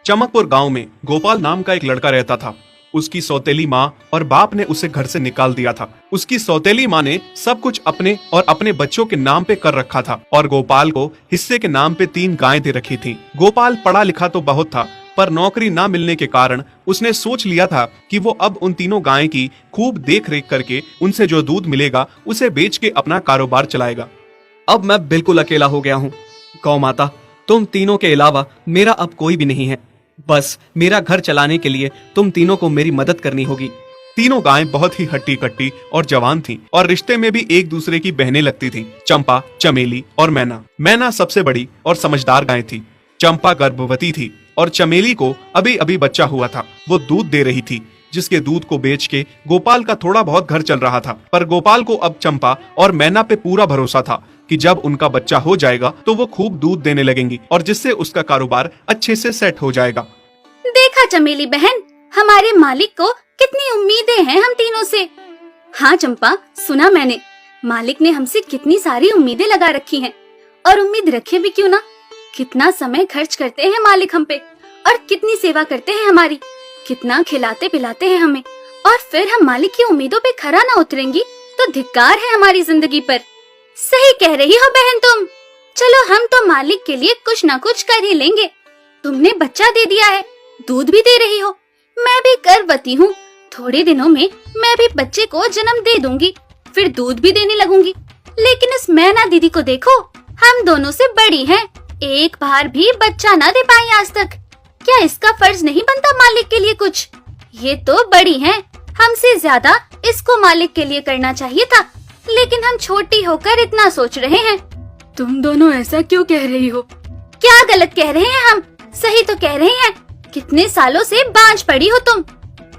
चमकपुर गांव में गोपाल नाम का एक लड़का रहता था। उसकी सौतेली माँ और बाप ने उसे घर से निकाल दिया था। उसकी सौतेली माँ ने सब कुछ अपने और अपने बच्चों के नाम पे कर रखा था और गोपाल को हिस्से के नाम पे 3 गायें दे रखी थी। गोपाल पढ़ा लिखा तो बहुत था, पर नौकरी ना मिलने के कारण उसने सोच लिया था कि वो अब उन तीनों गायें की खूब देख रेख करके उनसे जो दूध मिलेगा उसे बेच के अपना कारोबार चलाएगा। अब मैं बिल्कुल अकेला हो गया हूँ। गौ माता, तुम तीनों के अलावा मेरा अब कोई भी नहीं है। बस मेरा घर चलाने के लिए तुम तीनों को मेरी मदद करनी होगी। तीनों गायें बहुत ही हट्टी कट्टी और जवान थीं और रिश्ते में भी एक दूसरे की बहनें लगती थीं। चंपा, चमेली और मैना। मैना सबसे बड़ी और समझदार गाय थी। चंपा गर्भवती थी और चमेली को अभी अभी बच्चा हुआ था। वो दूध दे रही थी, जिसके दूध को बेच के गोपाल का थोड़ा बहुत घर चल रहा था। पर गोपाल को अब चंपा और मैना पे पूरा भरोसा था कि जब उनका बच्चा हो जाएगा तो वो खूब दूध देने लगेंगी और जिससे उसका कारोबार अच्छे से सेट हो जाएगा। देखा चमेली बहन, हमारे मालिक को कितनी उम्मीदें हैं हम तीनों से। हाँ चंपा, सुना मैंने, मालिक ने हमसे कितनी सारी उम्मीदें लगा रखी हैं। और उम्मीद रखे भी क्यों ना, कितना समय खर्च करते हैं मालिक हम पे और कितनी सेवा करते हैं हमारी, कितना खिलाते पिलाते हैं हमें, और फिर हम मालिक की उम्मीदों पे खरा ना उतरेंगी तो धिक्कार है हमारी जिंदगी पर। सही कह रही हो बहन तुम। चलो हम तो मालिक के लिए कुछ ना कुछ कर ही लेंगे। तुमने बच्चा दे दिया है, दूध भी दे रही हो, मैं भी गर्भवती हूँ। थोड़े दिनों में मैं भी बच्चे को जन्म दे दूंगी, फिर दूध भी देने लगूंगी। लेकिन इस मैना दीदी को देखो, हम दोनों से बड़ी हैं, एक बार भी बच्चा ना दे पाई आज तक। क्या इसका फर्ज नहीं बनता मालिक के लिए कुछ? ये तो बड़ी हैं, हमसे ज्यादा इसको मालिक के लिए करना चाहिए था, लेकिन हम छोटी होकर इतना सोच रहे हैं। तुम दोनों ऐसा क्यों कह रही हो? क्या गलत कह रहे हैं हम? सही तो कह रहे हैं। कितने सालों से बांझ पड़ी हो तुम।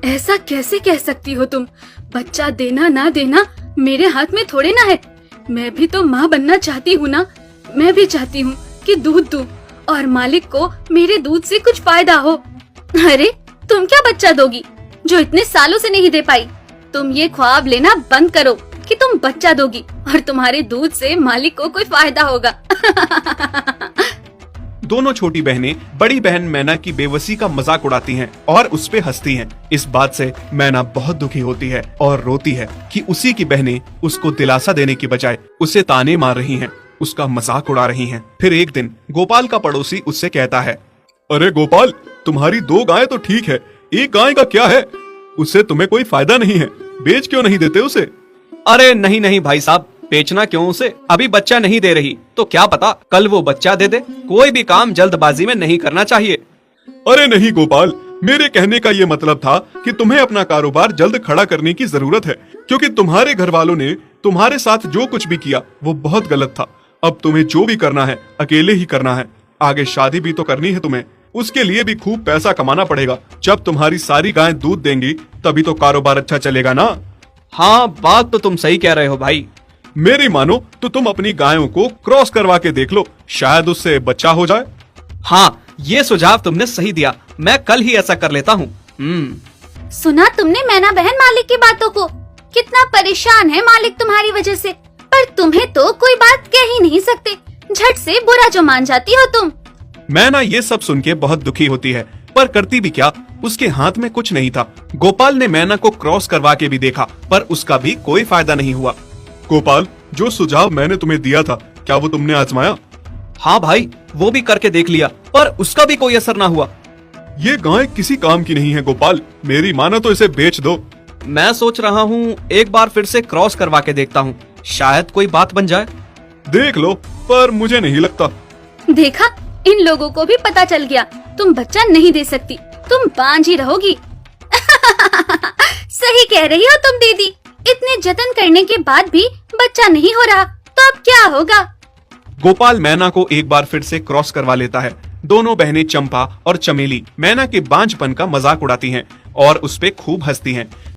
ऐसा कैसे कह सकती हो तुम? बच्चा देना ना देना मेरे हाथ में थोड़े ना है। मैं भी तो माँ बनना चाहती हूँ ना। मैं भी चाहती हूँ कि दूध दूँ और मालिक को मेरे दूध से कुछ फायदा हो। अरे तुम क्या बच्चा दोगी जो इतने सालों से नहीं दे पाई? तुम ये ख्वाब लेना बंद करो कि तुम बच्चा दोगी और तुम्हारे दूध से मालिक को कोई फायदा होगा। दोनों छोटी बहनें बड़ी बहन मैना की बेबसी का मजाक उड़ाती हैं और उस पे हंसती हैं। इस बात से मैना बहुत दुखी होती है और रोती है कि उसी की बहनें उसको दिलासा देने की बजाय उसे ताने मार रही हैं, उसका मजाक उड़ा रही हैं। फिर एक दिन गोपाल का पड़ोसी उससे कहता है, अरे गोपाल, तुम्हारी 2 गायें तो ठीक है, एक गाय का क्या है? उससे तुम्हें कोई फायदा नहीं है, बेच क्यों नहीं देते उसे? अरे नहीं नहीं भाई साहब, बेचना क्यों उसे? अभी बच्चा नहीं दे रही तो क्या पता कल वो बच्चा दे दे। कोई भी काम जल्दबाजी में नहीं करना चाहिए। अरे नहीं गोपाल, मेरे कहने का ये मतलब था कि तुम्हें अपना कारोबार जल्द खड़ा करने की जरूरत है, क्योंकि तुम्हारे घर वालों ने तुम्हारे साथ जो कुछ भी किया वो बहुत गलत था। अब तुम्हें जो भी करना है अकेले ही करना है। आगे शादी भी तो करनी है तुम्हें, उसके लिए भी खूब पैसा कमाना पड़ेगा। जब तुम्हारी सारी गायें दूध देंगी तभी तो कारोबार अच्छा चलेगा ना। हाँ, बात तो तुम सही कह रहे हो भाई। मेरी मानो तो तुम अपनी गायों को क्रॉस करवा के देख लो, शायद उससे बच्चा हो जाए। हाँ, ये सुझाव तुमने सही दिया, मैं कल ही ऐसा कर लेता हूँ। सुना तुमने मैना बहन मालिक की बातों को? कितना परेशान है मालिक तुम्हारी वजह से, पर तुम्हें तो कोई बात कह ही नहीं सकते। झट से बुरा जो मान जाती हो तुम। मैना ये सब सुन के बहुत दुखी होती है, पर करती भी क्या, उसके हाथ में कुछ नहीं था। गोपाल ने मैना को क्रॉस करवा के भी देखा, पर उसका भी कोई फायदा नहीं हुआ। गोपाल, जो सुझाव मैंने तुम्हें दिया था, क्या वो तुमने आजमाया? हाँ भाई, वो भी करके देख लिया, पर उसका भी कोई असर ना हुआ। ये गाय किसी काम की नहीं है गोपाल, मेरी मानो तो इसे बेच दो। मैं सोच रहा हूँ एक बार फिर से क्रॉस करवा के देखता हूँ, शायद कोई बात बन जाए। देख लो, पर मुझे नहीं लगता। देखा, इन लोगों को भी पता चल गया तुम बच्चा नहीं दे सकती, तुम बांझ ही रहोगी। सही कह रही हो तुम दीदी, इतने जतन करने के बाद भी बच्चा नहीं हो रहा तो अब क्या होगा? गोपाल मैना को एक बार फिर से क्रॉस करवा लेता है। दोनों बहनें चंपा और चमेली मैना के बांझपन का मजाक उड़ाती हैं और उस पे खूब हंसती हैं।